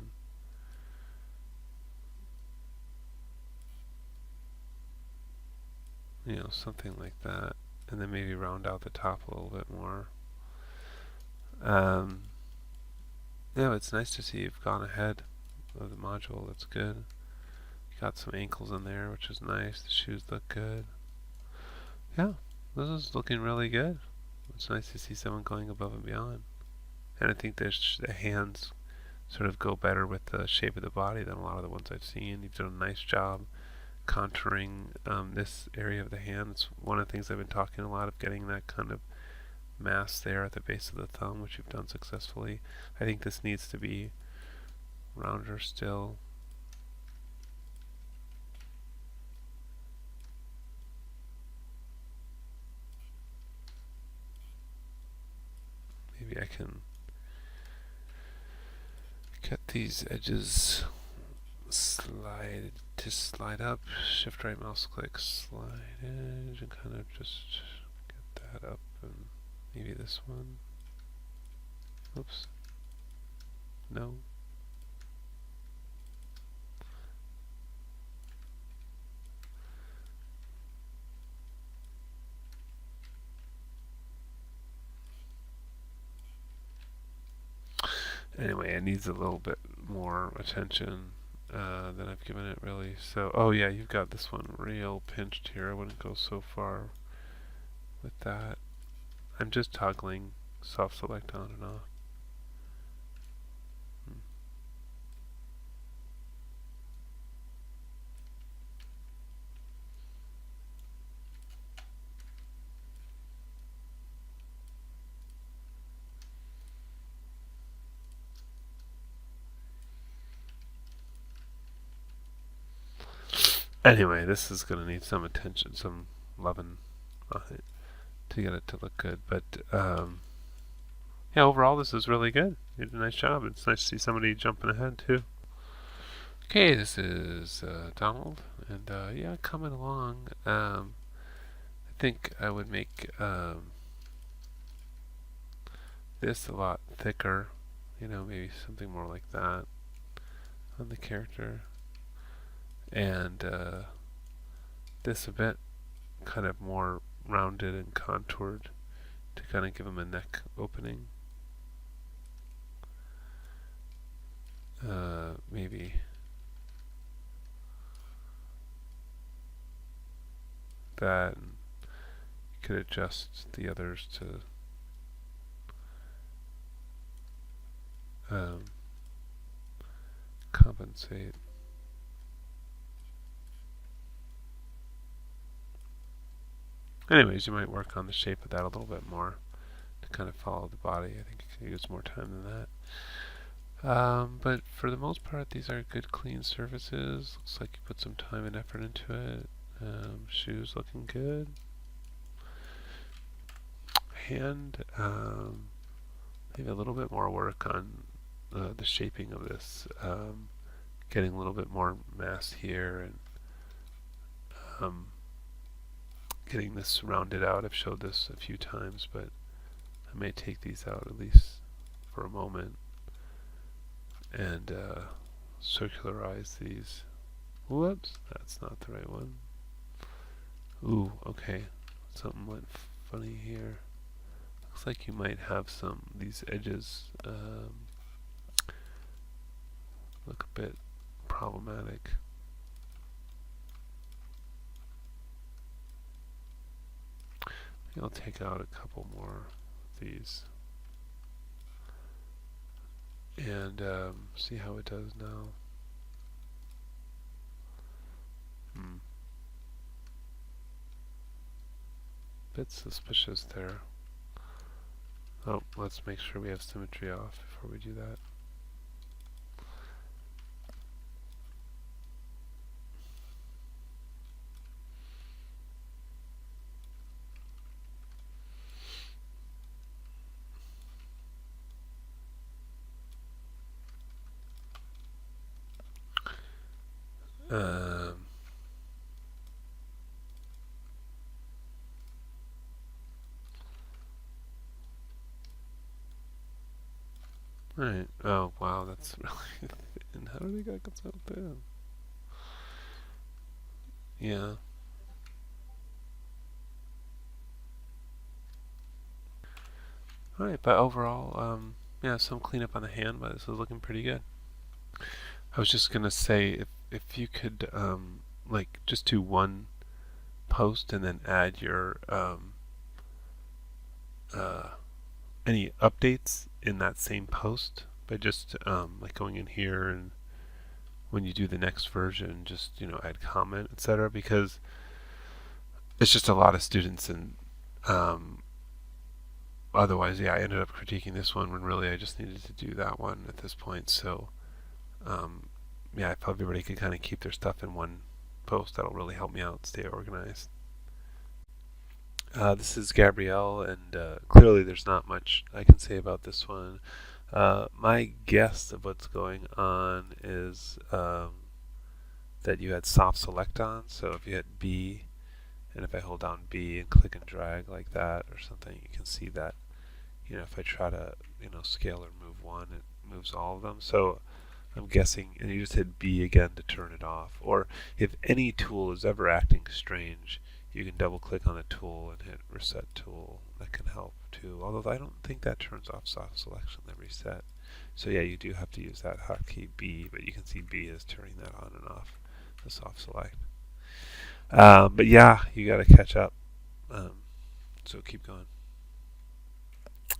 A: and something like that, and then maybe round out the top a little bit more. Yeah, it's nice to see you've gone ahead of the module. That's good. You got some ankles in there, which is nice. The shoes look good. Yeah, this is looking really good. It's nice to see someone going above and beyond. And I think the hands sort of go better with the shape of the body than a lot of the ones I've seen. You've done a nice job contouring this area of the hand. It's one of the things I've been talking a lot of, getting that kind of mass there at the base of the thumb, which you've done successfully. I think this needs to be rounder still. Maybe I can cut these edges, slide up, shift right mouse click, slide edge, and kind of just get that up, and maybe this one. Oops. No. Anyway, it needs a little bit more attention than I've given it, really. So, oh yeah, you've got this one real pinched here. I wouldn't go so far with that. I'm just toggling soft select on and off. Anyway, this is going to need some attention, some loving on it to get it to look good. But yeah, overall this is really good. You did a nice job. It's nice to see somebody jumping ahead too. Okay, this is Donald, and yeah, coming along. I think I would make this a lot thicker, maybe something more like that on the character, and this a bit kind of more rounded and contoured to kind of give him a neck opening. Maybe that, and you could adjust the others to compensate. Anyways, you might work on the shape of that a little bit more to kind of follow the body. I think you could use more time than that. But for the most part, these are good, clean surfaces. Looks like you put some time and effort into it. Shoes looking good. Hand, maybe a little bit more work on the shaping of this. Getting a little bit more mass here and getting this rounded out. I've showed this a few times, but I may take these out at least for a moment and circularize these. Whoops, that's not the right one. Ooh, okay. Something went funny here. Looks like you might have these edges look a bit problematic. I'll take out a couple more of these and see how it does now. Bit suspicious there. Oh, let's make sure we have symmetry off before we do that. Alright. Oh, wow, that's really thin. How do they get so thin? Yeah. Alright, but overall, yeah, some cleanup on the hand, but this is looking pretty good. I was just gonna say, if you could, like, just do one post and then add your, any updates in that same post by just, like going in here and when you do the next version, just, add comment, etc. Because it's just a lot of students and, otherwise, yeah, I ended up critiquing this one when really I just needed to do that one at this point. So, yeah, if everybody could kind of keep their stuff in one post, that'll really help me out stay organized. This is Gabrielle, and clearly there's not much I can say about this one. My guess of what's going on is that you had soft select on, so if you hit B, and if I hold down B and click and drag like that or something, you can see that, if I try to, scale or move one, it moves all of them. So I'm guessing, and you just hit B again to turn it off. Or if any tool is ever acting strange, you can double click on the tool and hit reset tool. That can help too. Although I don't think that turns off soft selection, the reset. So yeah, you do have to use that hotkey B, but you can see B is turning that on and off, the soft select. But yeah, you got to catch up. So keep going.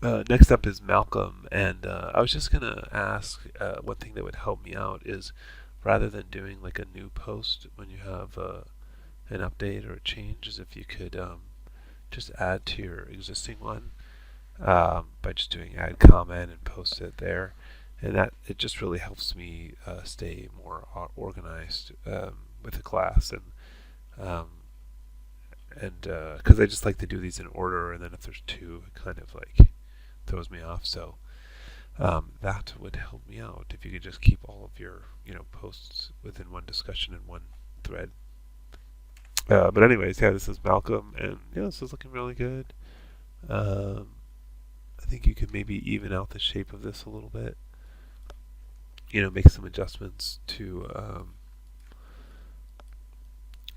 A: Next up is Malcolm, and I was just gonna ask, one thing that would help me out is rather than doing like a new post when you have an update or a change, is if you could just add to your existing one by just doing add comment and post it there, and that it just really helps me stay more organized with the class and because I just like to do these in order, and then if there's two, it kind of like throws me off. So that would help me out if you could just keep all of your posts within one discussion in one thread. But anyways, yeah, this is Malcolm, and yeah, this is looking really good. I think you could maybe even out the shape of this a little bit. Make some adjustments to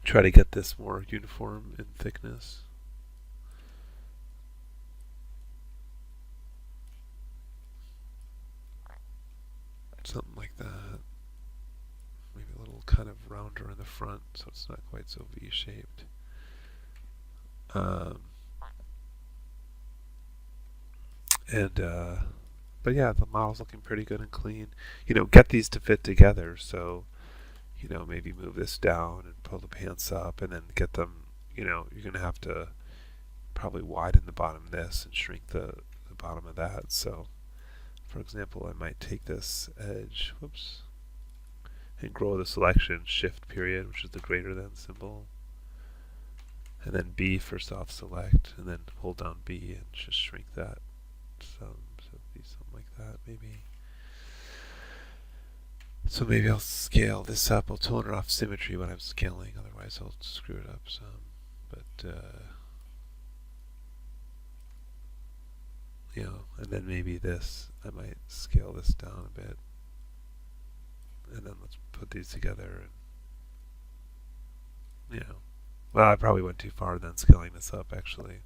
A: try to get this more uniform in thickness. Something like that. Maybe a little kind of rounder in the front so it's not quite so V-shaped. Um, and but yeah, the model's looking pretty good and clean. Get these to fit together. So maybe move this down and pull the pants up, and then get them. You're gonna have to probably widen the bottom of this and shrink the bottom of that. So, for example, I might take this edge, whoops, and grow the selection, shift period, which is the greater than symbol, and then B for soft select, and then hold down B and just shrink that. So be something like that, maybe. So maybe I'll scale this up. I'll tone it off symmetry when I'm scaling, otherwise I'll screw it up some. But and then maybe this, I might scale this down a bit, and then let's put these together. And well, I probably went too far then scaling this up actually.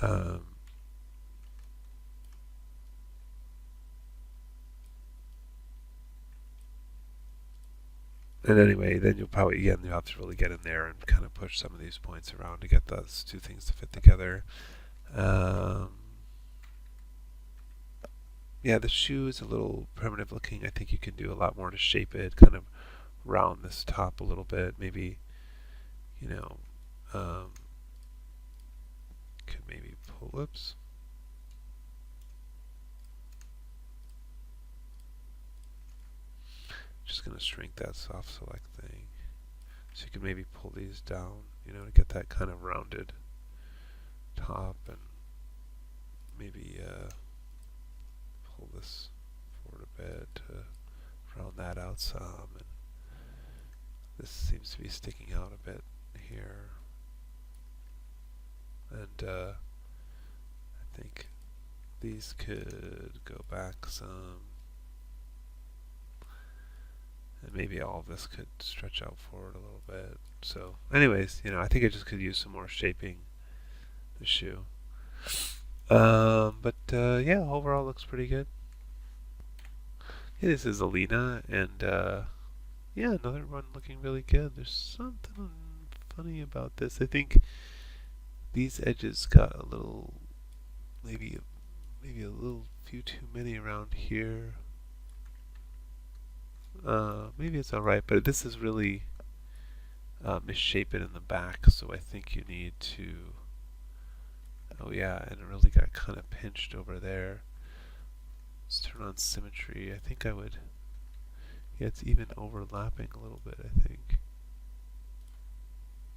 A: Um, And anyway, then you'll have to really get in there and kind of push some of these points around to get those two things to fit together. Yeah, the shoe is a little primitive looking. I think you can do a lot more to shape it, kind of round this top a little bit. Maybe, could maybe pull, whoops. Just going to shrink that soft select thing. So you can maybe pull these down, to get that kind of rounded top, and maybe pull this forward a bit to round that out some. And this seems to be sticking out a bit here. And I think these could go back some. And maybe all of this could stretch out forward a little bit. So anyways, I think I just could use some more shaping the shoe. But yeah, overall looks pretty good. Yeah, this is Alina, and yeah, another one looking really good. There's something funny about this. I think these edges got a little, maybe a little few too many around here. Maybe it's alright, but this is really misshapen in the back, so I think you need to. Oh yeah, and it really got kind of pinched over there. Let's turn on symmetry. I think I would. Yeah, it's even overlapping a little bit, I think.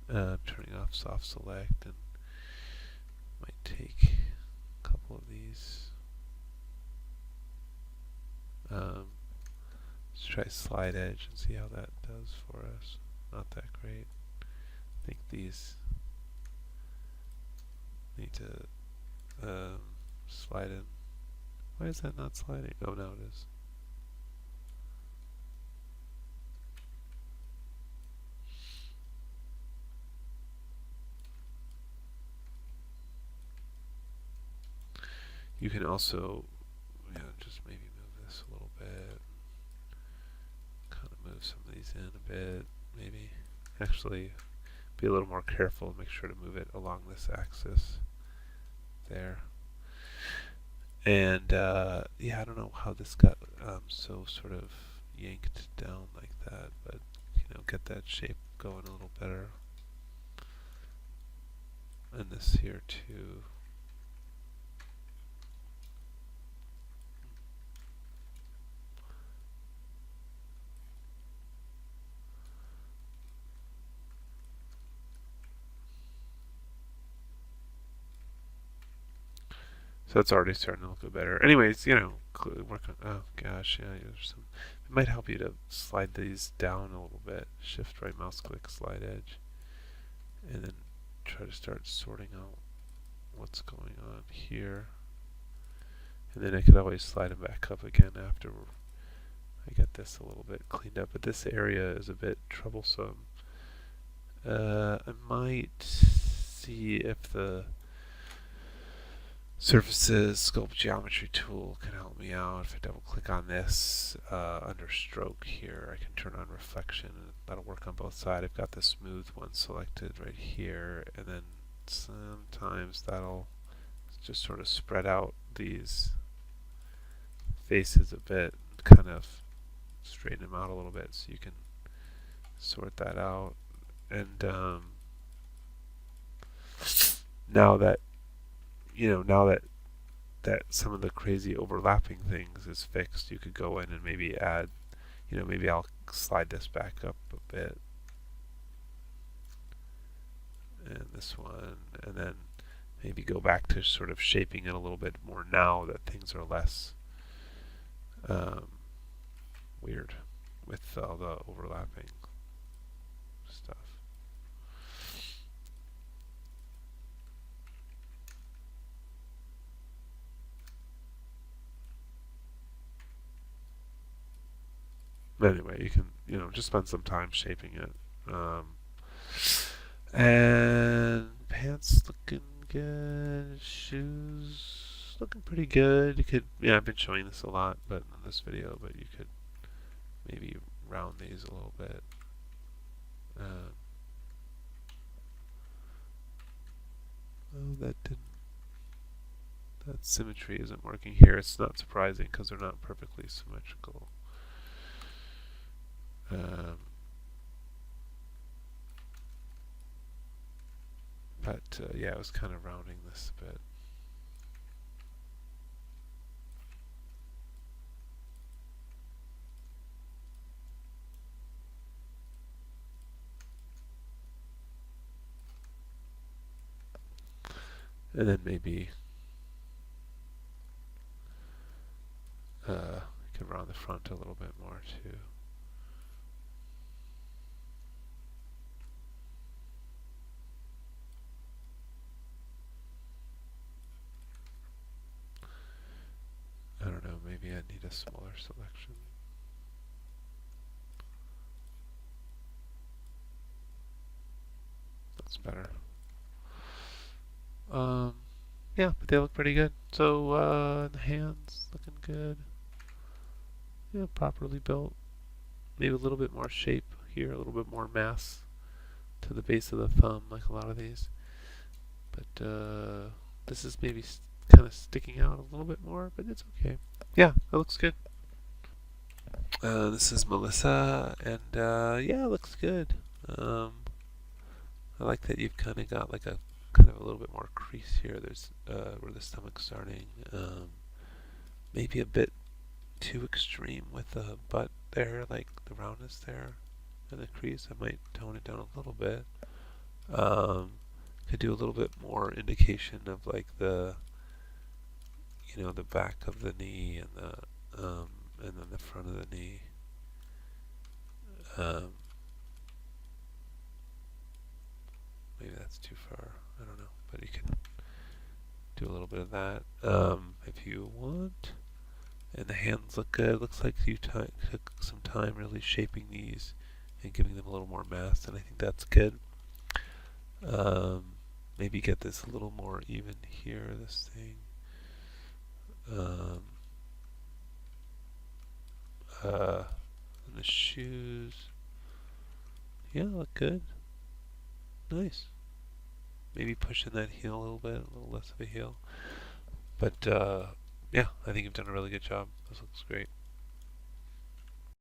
A: Turning off soft select, and might take a couple of these. Let's try slide edge and see how that does for us. Not that great. I think these need to slide in. Why is that not sliding? Oh, now it is. You can also, just maybe move this a little bit. Kind of move some of these in a bit, maybe. Actually, be a little more careful and make sure to move it along this axis there. And yeah, I don't know how this got so sort of yanked down like that, but get that shape going a little better. And this here too. So it's already starting to look a bit better. Anyways, work on. Oh gosh, yeah. There's some. It might help you to slide these down a little bit. Shift right mouse click, slide edge, and then try to start sorting out what's going on here. And then I could always slide them back up again after I get this a little bit cleaned up. But this area is a bit troublesome. I might see if the Surfaces Sculpt Geometry tool can help me out. If I double click on this under stroke here, I can turn on reflection, and that'll work on both sides. I've got the smooth one selected right here, and then sometimes that'll just sort of spread out these faces a bit, kind of straighten them out a little bit, so you can sort that out. And now that that some of the crazy overlapping things is fixed, you could go in and maybe add, maybe I'll slide this back up a bit, and this one, and then maybe go back to sort of shaping it a little bit more now that things are less weird with all the overlapping stuff. Anyway, you can, just spend some time shaping it. And pants looking good. Shoes looking pretty good. You could, I've been showing this a lot, but in this video, but you could maybe round these a little bit. Oh, that symmetry isn't working here. It's not surprising because they're not perfectly symmetrical. But yeah, I was kind of rounding this a bit. And then maybe you can round the front a little bit more too. I don't know, maybe I need a smaller selection. That's better. Yeah, but they look pretty good. So the hands looking good. Yeah, properly built. Maybe a little bit more shape here, a little bit more mass to the base of the thumb, like a lot of these. But this is maybe kind of sticking out a little bit more, but it's okay. Yeah, it looks good. This is Melissa, and yeah, it looks good. I like that you've kind of got like a kind of a little bit more crease here. There's where the stomach's starting. Maybe a bit too extreme with the butt there, like the roundness there and the crease. I might tone it down a little bit. Could do a little bit more indication of like the the back of the knee and then the front of the knee. Maybe that's too far. I don't know, but you can do a little bit of that if you want. And the hands look good. Looks like you took some time really shaping these and giving them a little more mass, and I think that's good. Maybe get this a little more even here, this thing. And the shoes. Yeah, look good. Nice. Maybe pushing that heel a little bit, a little less of a heel. But yeah, I think you've done a really good job. This looks great.